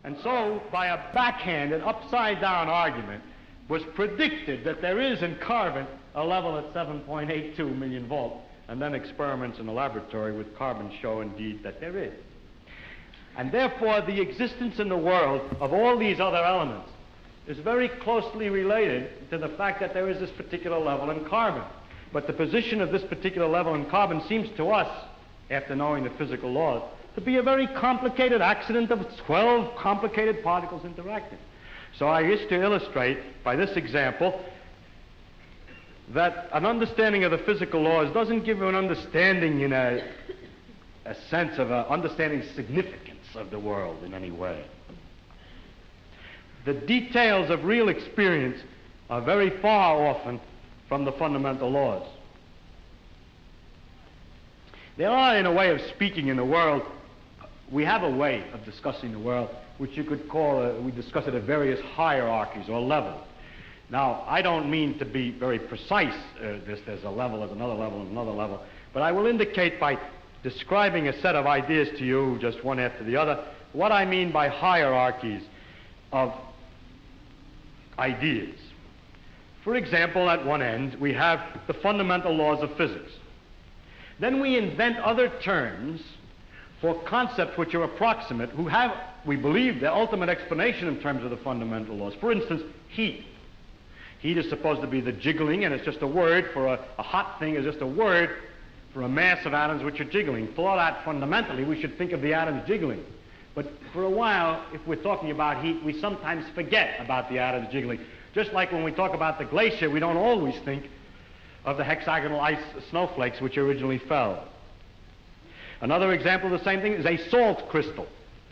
And so, by a backhanded, upside-down argument, was predicted that there is in carbon a level at 7.82 million volts, and then experiments in the laboratory with carbon show indeed that there is. And therefore, the existence in the world of all these other elements is very closely related to the fact that there is this particular level in carbon. But the position of this particular level in carbon seems to us, after knowing the physical laws, to be a very complicated accident of 12 complicated particles interacting. So I wish to illustrate by this example that an understanding of the physical laws doesn't give you an understanding in a sense of understanding significance of the world in any way. The details of real experience are very far often from the fundamental laws. There are, in a way of speaking in the world, we have a way of discussing the world which you could call, we discuss it at various hierarchies or levels. Now, I don't mean to be very precise, there's a level, there's another level, and another level, but I will indicate by describing a set of ideas to you, just one after the other, what I mean by hierarchies of ideas. For example, at one end, we have the fundamental laws of physics. Then we invent other terms for concepts which are approximate, who have, we believe, the ultimate explanation in terms of the fundamental laws. For instance, heat. Heat is supposed to be the jiggling, and it's just a word for a hot thing is just a word for a mass of atoms which are jiggling. For that, fundamentally, we should think of the atoms jiggling. But for a while, if we're talking about heat, we sometimes forget about the atoms jiggling. Just like when we talk about the glacier, we don't always think of the hexagonal ice snowflakes which originally fell. Another example of the same thing is a salt crystal.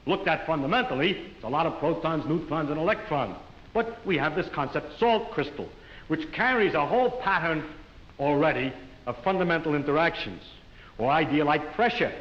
Looked at fundamentally, it's a lot of protons, neutrons, and electrons. But we have this concept, salt crystal, which carries a whole pattern already of fundamental interactions, or idea like pressure.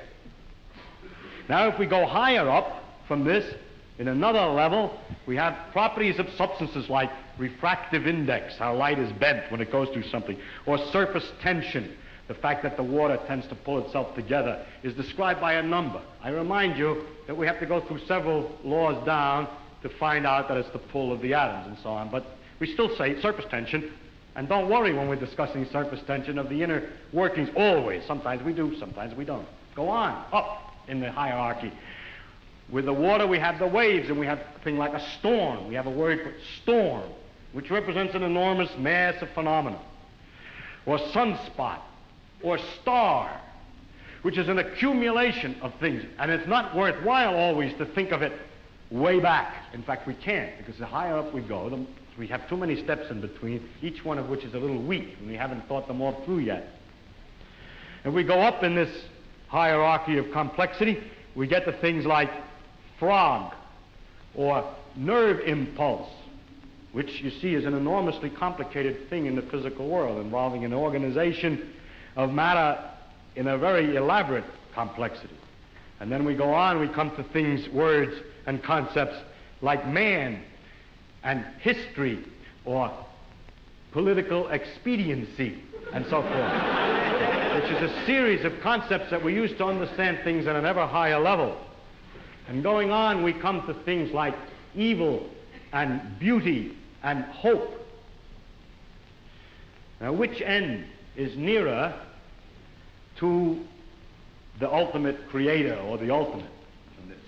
Now, if we go higher up from this, in another level, we have properties of substances like refractive index, how light is bent when it goes through something, or surface tension, the fact that the water tends to pull itself together, is described by a number. I remind you that we have to go through several laws down to find out that it's the pull of the atoms and so on, but we still say surface tension, and don't worry when we're discussing surface tension of the inner workings, always. Sometimes we do, sometimes we don't. Go on, up in the hierarchy. With the water, we have the waves, and we have a thing like a storm. We have a word for storm, which represents an enormous mass of phenomena. Or sunspot, or star, which is an accumulation of things. And it's not worthwhile always to think of it way back. In fact, we can't, because the higher up we go, we have too many steps in between, each one of which is a little weak, and we haven't thought them all through yet. If we go up in this hierarchy of complexity, we get to things like frog, or nerve impulse, which you see is an enormously complicated thing in the physical world, involving an organization of matter in a very elaborate complexity. And then we go on, we come to things, words, and concepts like man, and history, or political expediency, and so forth, which is a series of concepts that we use to understand things at an ever higher level. And going on, we come to things like evil and beauty and hope. Now, which end is nearer to the ultimate creator, or the ultimate?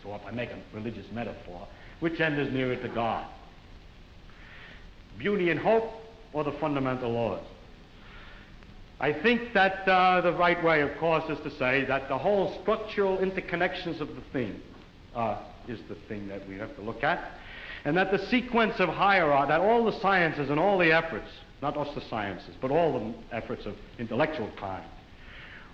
So if I make a religious metaphor, which end is nearer to God? Beauty and hope, or the fundamental laws? I think that the right way, of course, is to say that the whole structural interconnections of the thing is the thing that we have to look at, and that the sequence of hierarchy, that all the sciences and all the efforts, not just the sciences, but all the efforts of intellectual kind,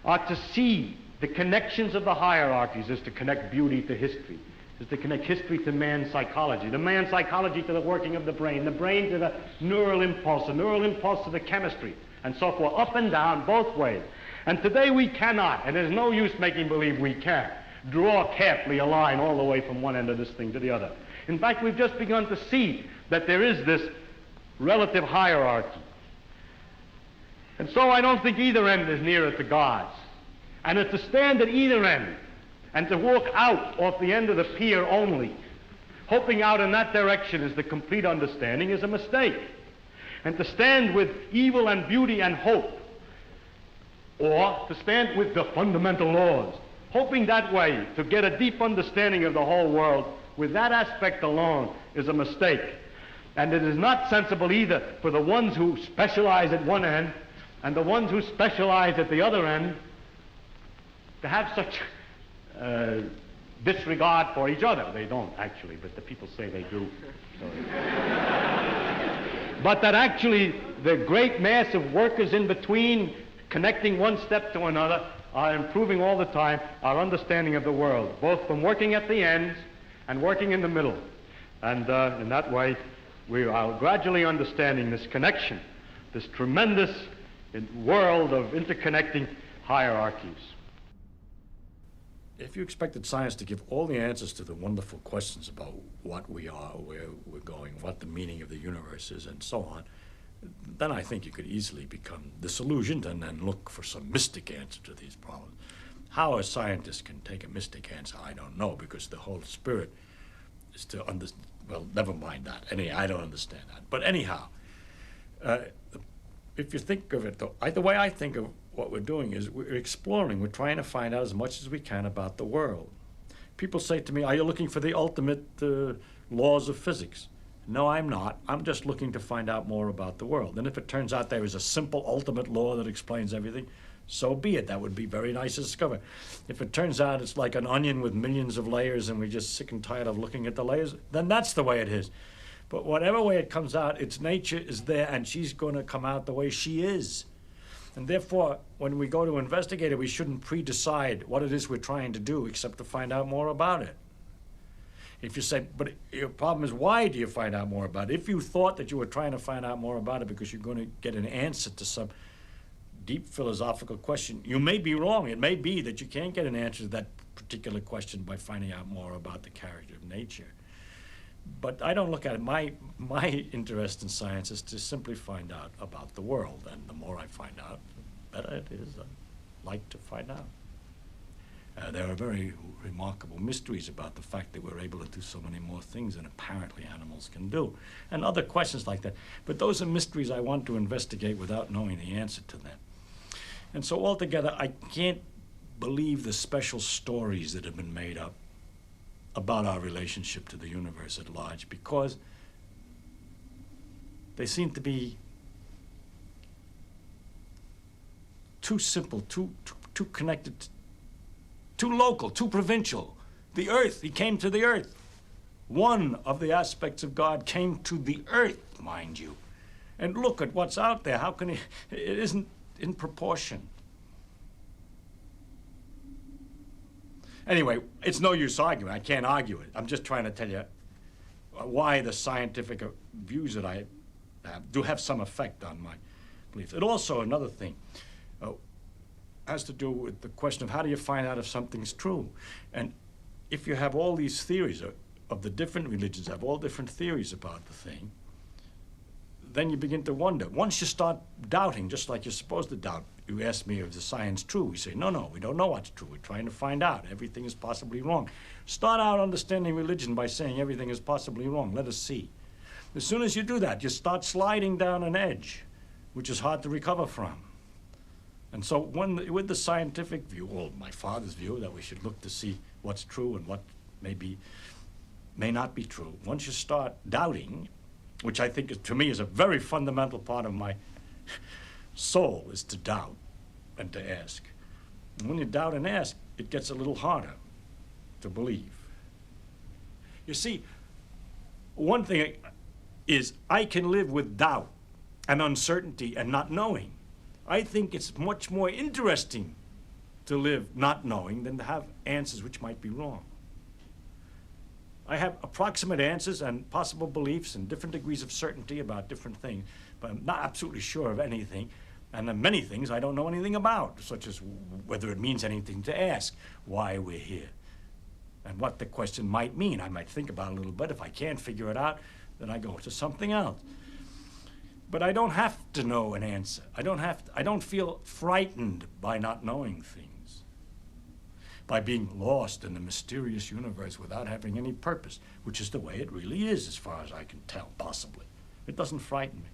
are to see the connections of the hierarchies, is to connect beauty to history, is to connect history to man's psychology, the man's psychology to the working of the brain to the neural impulse to the chemistry, and so forth, up and down, both ways. And today we cannot, and there's no use making believe we can, draw carefully a line all the way from one end of this thing to the other. In fact, we've just begun to see that there is this relative hierarchy. And so I don't think either end is nearer to God's. And to stand at either end and to walk out off the end of the pier only, hoping out in that direction is the complete understanding is a mistake. And to stand with evil and beauty and hope, or to stand with the fundamental laws, hoping that way to get a deep understanding of the whole world, with that aspect alone, is a mistake. And it is not sensible either for the ones who specialize at one end and the ones who specialize at the other end to have such disregard for each other. They don't actually, but the people say they do. So. But that actually the great mass of workers in between, connecting one step to another, are improving all the time our understanding of the world, both from working at the ends and working in the middle. And in that way, we are gradually understanding this connection, this tremendous world of interconnecting hierarchies. If you expected science to give all the answers to the wonderful questions about what we are, where we're going, what the meaning of the universe is, and so on, then I think you could easily become disillusioned and then look for some mystic answer to these problems. How a scientist can take a mystic answer, I don't know, because the whole spirit is to understand. Well, never mind that. I don't understand that. But anyhow, if you think of it, though, the way I think of what we're doing is we're exploring. We're trying to find out as much as we can about the world. People say to me, are you looking for the ultimate laws of physics? No, I'm not. I'm just looking to find out more about the world. And if it turns out there is a simple ultimate law that explains everything, so be it. That would be very nice to discover. If it turns out it's like an onion with millions of layers and we're just sick and tired of looking at the layers, then that's the way it is. But whatever way it comes out, its nature is there and she's going to come out the way she is. And therefore, when we go to investigate it, we shouldn't pre-decide what it is we're trying to do except to find out more about it. If you say, but your problem is, why do you find out more about it? If you thought that you were trying to find out more about it because you're going to get an answer to some deep philosophical question, you may be wrong. It may be that you can't get an answer to that particular question by finding out more about the character of nature. But I don't look at it. My interest in science is to simply find out about the world. And the more I find out, the better it is. I like to find out. There are very remarkable mysteries about the fact that we're able to do so many more things than apparently animals can do, and other questions like that. But those are mysteries I want to investigate without knowing the answer to them. And so altogether, I can't believe the special stories that have been made up about our relationship to the universe at large, because they seem to be too simple, too connected, too local, too provincial. The earth, he came to the earth. One of the aspects of God came to the earth, mind you. And look at what's out there. How can it isn't in proportion. Anyway, it's no use arguing. I can't argue it. I'm just trying to tell you why the scientific views that I have do have some effect on my beliefs. And also another thing has to do with the question of how do you find out if something's true? And if you have all these theories of the different religions, have all different theories about the thing, then you begin to wonder. Once you start doubting, just like you're supposed to doubt, you ask me, is the science true? We say, no, we don't know what's true. We're trying to find out. Everything is possibly wrong. Start out understanding religion by saying everything is possibly wrong. Let us see. As soon as you do that, you start sliding down an edge, which is hard to recover from. And so with the scientific view, or my father's view, that we should look to see what's true and what may not be true, once you start doubting, which I think to me is a very fundamental part of my soul, is to doubt and to ask. And when you doubt and ask, it gets a little harder to believe. You see, one thing is I can live with doubt and uncertainty and not knowing. I think it's much more interesting to live not knowing than to have answers which might be wrong. I have approximate answers and possible beliefs and different degrees of certainty about different things, but I'm not absolutely sure of anything. And there are many things I don't know anything about, such as whether it means anything to ask, why we're here, and what the question might mean. I might think about it a little bit. If I can't figure it out, then I go to something else. But I don't have to know an answer. I don't feel frightened by not knowing things. by being lost in the mysterious universe without having any purpose, which is the way it really is, as far as I can tell, possibly. It doesn't frighten me.